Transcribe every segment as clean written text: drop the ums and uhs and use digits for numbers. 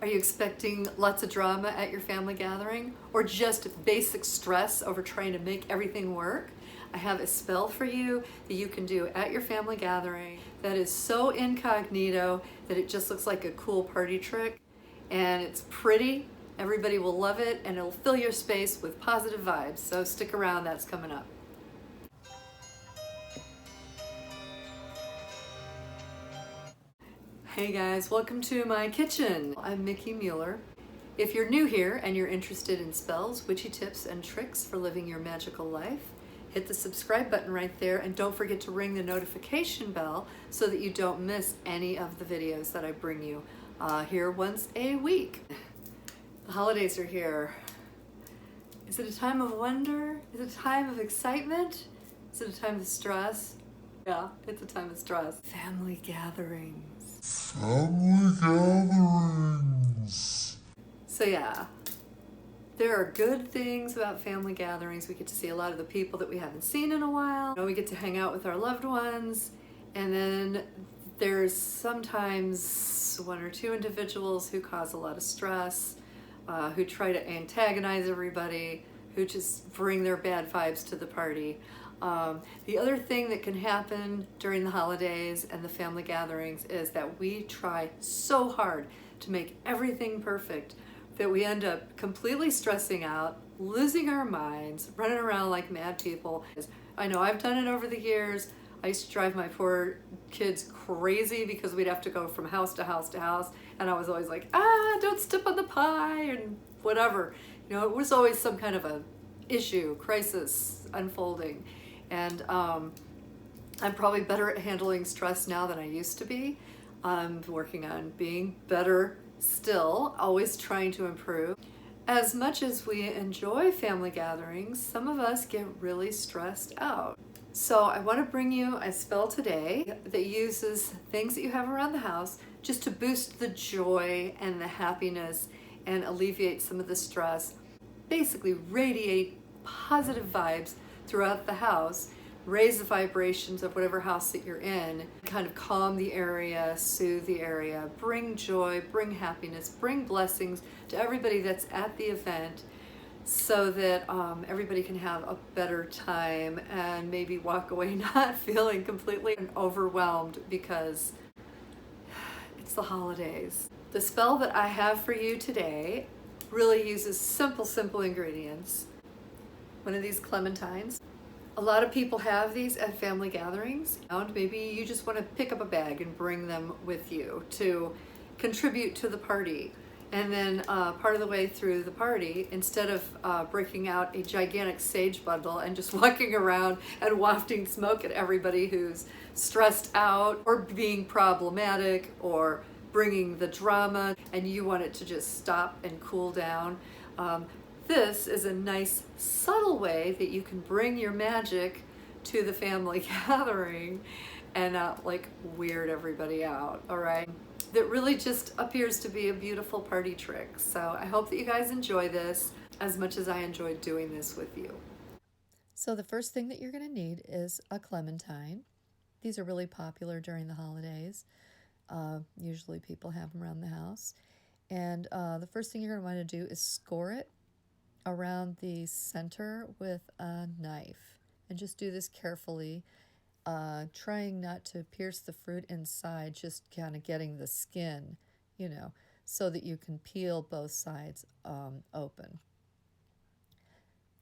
Are you expecting lots of drama at your family gathering, or just basic stress over trying to make everything work? I have a spell for you that you can do at your family gathering that is so incognito that it just looks like a cool party trick, and it's pretty. Everybody will love it, and it'll fill your space with positive vibes. So stick around, that's coming up. Hey guys, welcome to my kitchen. I'm Mickie Mueller. If you're new here and you're interested in spells, witchy tips, and tricks for living your magical life, hit the subscribe button right there, and don't forget to ring the notification bell so that you don't miss any of the videos that I bring you here once a week. The holidays are here. Is it a time of wonder? Is it a time of excitement? Is it a time of stress? Yeah, it's a time of stress. Family gatherings. Family gatherings. So yeah, there are good things about family gatherings. We get to see a lot of the people that we haven't seen in a while. We get to hang out with our loved ones. And then there's sometimes one or two individuals who cause a lot of stress, who try to antagonize everybody, who just bring their bad vibes to the party. The other thing that can happen during the holidays and the family gatherings is that we try so hard to make everything perfect that we end up completely stressing out, losing our minds, running around like mad people. I know I've done it over the years. I used to drive my poor kids crazy because we'd have to go from house to house to house, and I was always like, don't step on the pie and whatever. It was always some kind of a issue, crisis unfolding. And I'm probably better at handling stress now than I used to be. I'm working on being better still, always trying to improve. As much as we enjoy family gatherings, some of us get really stressed out. So I want to bring you a spell today that uses things that you have around the house just to boost the joy and the happiness and alleviate some of the stress. Basically radiate positive vibes throughout the house, raise the vibrations of whatever house that you're in, kind of calm the area, soothe the area, bring joy, bring happiness, bring blessings to everybody that's at the event, so that everybody can have a better time and maybe walk away not feeling completely overwhelmed because it's the holidays. The spell that I have for you today really uses simple ingredients. One of these Clementines. A lot of people have these at family gatherings, and maybe you just want to pick up a bag and bring them with you to contribute to the party. And then part of the way through the party, instead of breaking out a gigantic sage bundle and just walking around and wafting smoke at everybody who's stressed out or being problematic or bringing the drama, and you want it to just stop and cool down, this is a nice subtle way that you can bring your magic to the family gathering and not like weird everybody out, all right? That really just appears to be a beautiful party trick. So I hope that you guys enjoy this as much as I enjoyed doing this with you. So the first thing that you're going to need is a clementine. These are really popular during the holidays. Usually people have them around the house. And the first thing you're going to want to do is score it around the center with a knife, and just do this carefully, trying not to pierce the fruit inside, just kind of getting the skin, so that you can peel both sides open.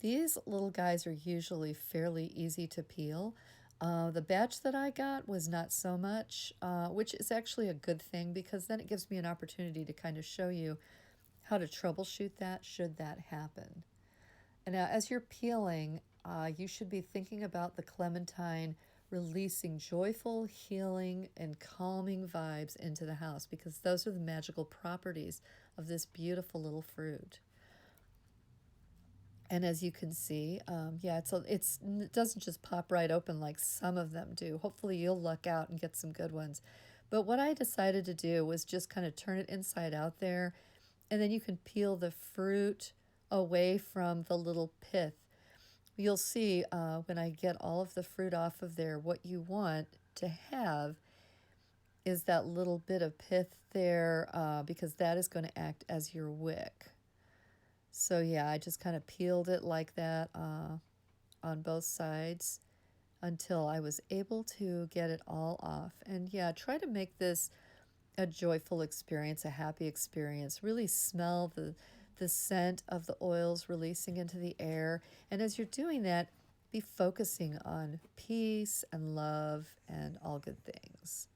These little guys are usually fairly easy to peel. The batch that I got was not so much, which is actually a good thing, because then it gives me an opportunity to kind of show you how to troubleshoot that should that happen. And now as you're peeling, you should be thinking about the clementine releasing joyful, healing, and calming vibes into the house, because those are the magical properties of this beautiful little fruit. And as you can see, it doesn't just pop right open like some of them do. Hopefully you'll luck out and get some good ones. But what I decided to do was just kind of turn it inside out there, and then you can peel the fruit away from the little pith. You'll see when I get all of the fruit off of there, what you want to have is that little bit of pith there, because that is going to act as your wick. So yeah, I just kind of peeled it like that on both sides until I was able to get it all off. And yeah, try to make this a joyful experience, a happy experience. Really smell the scent of the oils releasing into the air. And as you're doing that, be focusing on peace and love and all good things.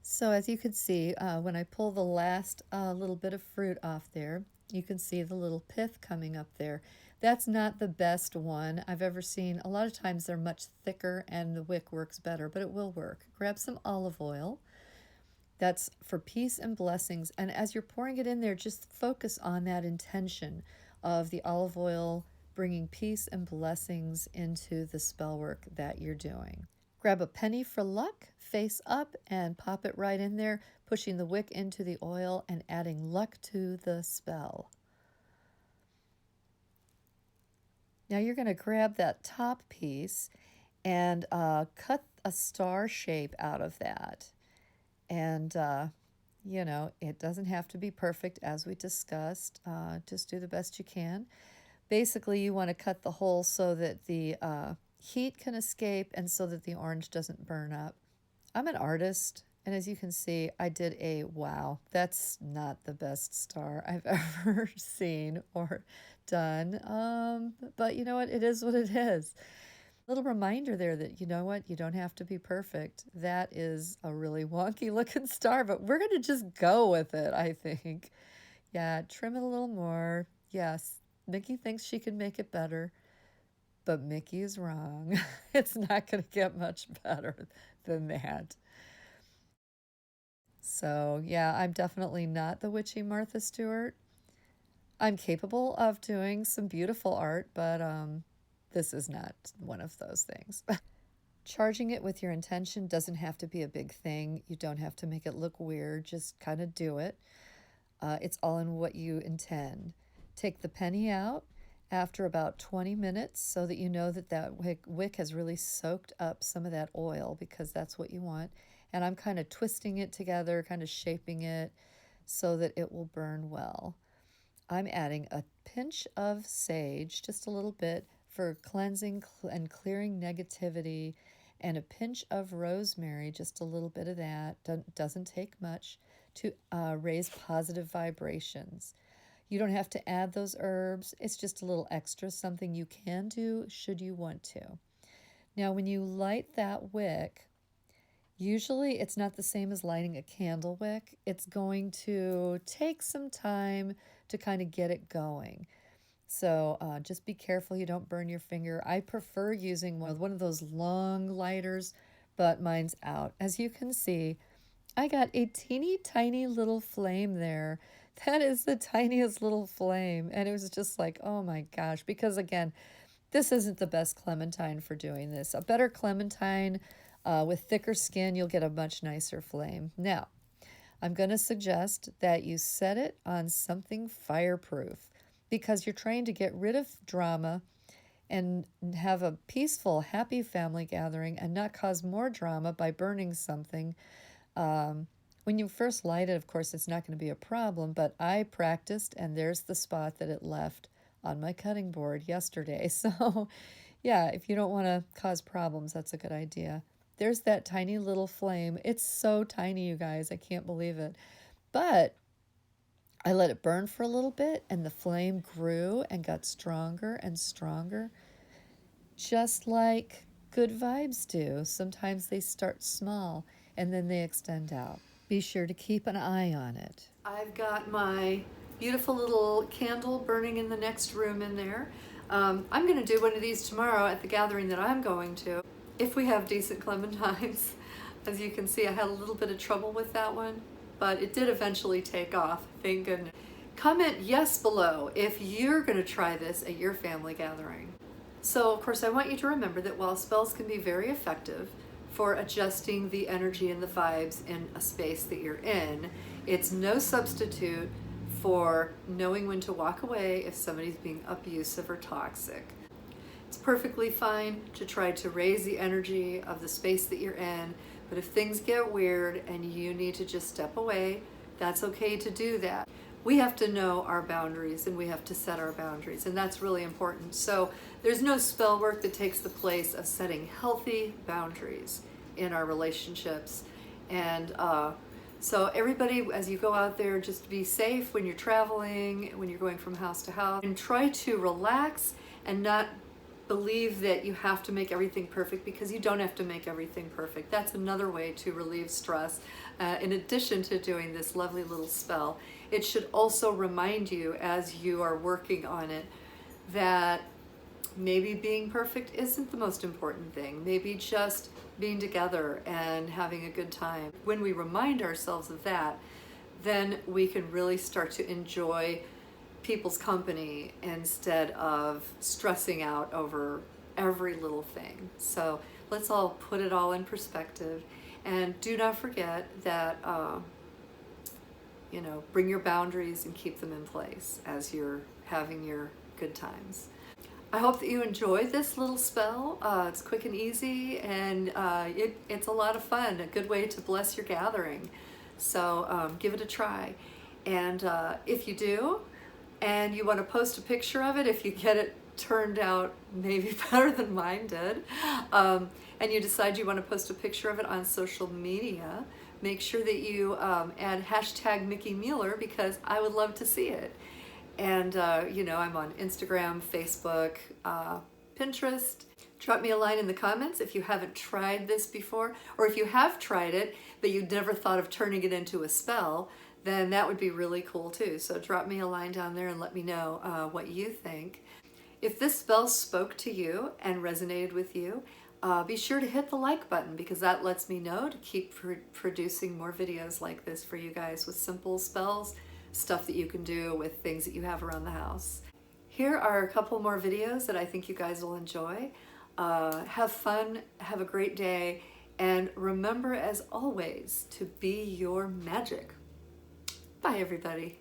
So as you can see, when I pull the last little bit of fruit off there, you can see the little pith coming up there. That's not the best one I've ever seen. A lot of times they're much thicker and the wick works better, but it will work. Grab some olive oil. That's for peace and blessings. And as you're pouring it in there, just focus on that intention of the olive oil bringing peace and blessings into the spell work that you're doing. Grab a penny for luck, face up, and pop it right in there, pushing the wick into the oil and adding luck to the spell. Now you're going to grab that top piece and cut a star shape out of that. And, you know, it doesn't have to be perfect as we discussed. Just do the best you can. Basically, you want to cut the hole so that the heat can escape and so that the orange doesn't burn up. I'm an artist, and as you can see, I did a wow. That's not the best star I've ever seen or done. But you know what? It is what it is. Little reminder there that, you know what, you don't have to be perfect. That is a really wonky looking star, but we're going to just go with it, I think. Yeah, trim it a little more. Yes, Mickie thinks she can make it better, but Mickie is wrong. It's not going to get much better than that. So yeah, I'm definitely not the witchy Martha Stewart. I'm capable of doing some beautiful art, but this is not one of those things. Charging it with your intention doesn't have to be a big thing. You don't have to make it look weird. Just kind of do it. It's all in what you intend. Take the penny out after about 20 minutes so that you know that that wick has really soaked up some of that oil, because that's what you want. And I'm kind of twisting it together, kind of shaping it so that it will burn well. I'm adding a pinch of sage, just a little bit, for cleansing and clearing negativity, and a pinch of rosemary, just a little bit of that, doesn't take much, to raise positive vibrations. You don't have to add those herbs. It's just a little extra, something you can do should you want to. Now, when you light that wick, usually it's not the same as lighting a candle wick. It's going to take some time to kind of get it going. So just be careful you don't burn your finger. I prefer using one of those long lighters, but mine's out. As you can see, I got a teeny tiny little flame there. That is the tiniest little flame. And it was just like, oh my gosh, because again, this isn't the best Clementine for doing this. A better Clementine with thicker skin, you'll get a much nicer flame. Now, I'm going to suggest that you set it on something fireproof, because you're trying to get rid of drama and have a peaceful, happy family gathering and not cause more drama by burning something. When you first light it, of course, it's not going to be a problem, but I practiced, and there's the spot that it left on my cutting board yesterday. So yeah, if you don't want to cause problems, that's a good idea. There's that tiny little flame. It's so tiny, you guys. I can't believe it. But I let it burn for a little bit, and the flame grew and got stronger and stronger, just like good vibes do. Sometimes they start small and then they extend out. Be sure to keep an eye on it. I've got my beautiful little candle burning in the next room in there. I'm going to do one of these tomorrow at the gathering that I'm going to, if we have decent clementines. As you can see, I had a little bit of trouble with that one, but it did eventually take off, thank goodness. Comment yes below if you're going to try this at your family gathering. So, of course, I want you to remember that while spells can be very effective for adjusting the energy and the vibes in a space that you're in, it's no substitute for knowing when to walk away if somebody's being abusive or toxic. It's perfectly fine to try to raise the energy of the space that you're in, but if things get weird and you need to just step away, that's okay to do that. We have to know our boundaries and we have to set our boundaries, and that's really important. So there's no spell work that takes the place of setting healthy boundaries in our relationships. And so everybody, as you go out there, just be safe when you're traveling, when you're going from house to house, and try to relax and not believe that you have to make everything perfect, because you don't have to make everything perfect. That's another way to relieve stress. In addition to doing this lovely little spell, it should also remind you as you are working on it that maybe being perfect isn't the most important thing. Maybe just being together and having a good time. When we remind ourselves of that, then we can really start to enjoy people's company instead of stressing out over every little thing. So let's all put it all in perspective, and do not forget that bring your boundaries and keep them in place as you're having your good times. I hope that you enjoyed this little spell. It's quick and easy, and it's a lot of fun, a good way to bless your gathering. So give it a try. And if you do, and you want to post a picture of it, if you get it turned out maybe better than mine did, and you decide you want to post a picture of it on social media, make sure that you add hashtag Mickie Mueller, because I would love to see it. And I'm on Instagram, Facebook, Pinterest. Drop me a line in the comments if you haven't tried this before, or if you have tried it but you never thought of turning it into a spell, then that would be really cool too. So drop me a line down there and let me know what you think. If this spell spoke to you and resonated with you, be sure to hit the like button, because that lets me know to keep producing more videos like this for you guys with simple spells, stuff that you can do with things that you have around the house. Here are a couple more videos that I think you guys will enjoy. Have fun, have a great day, and remember, as always, to be your magic. Bye, everybody.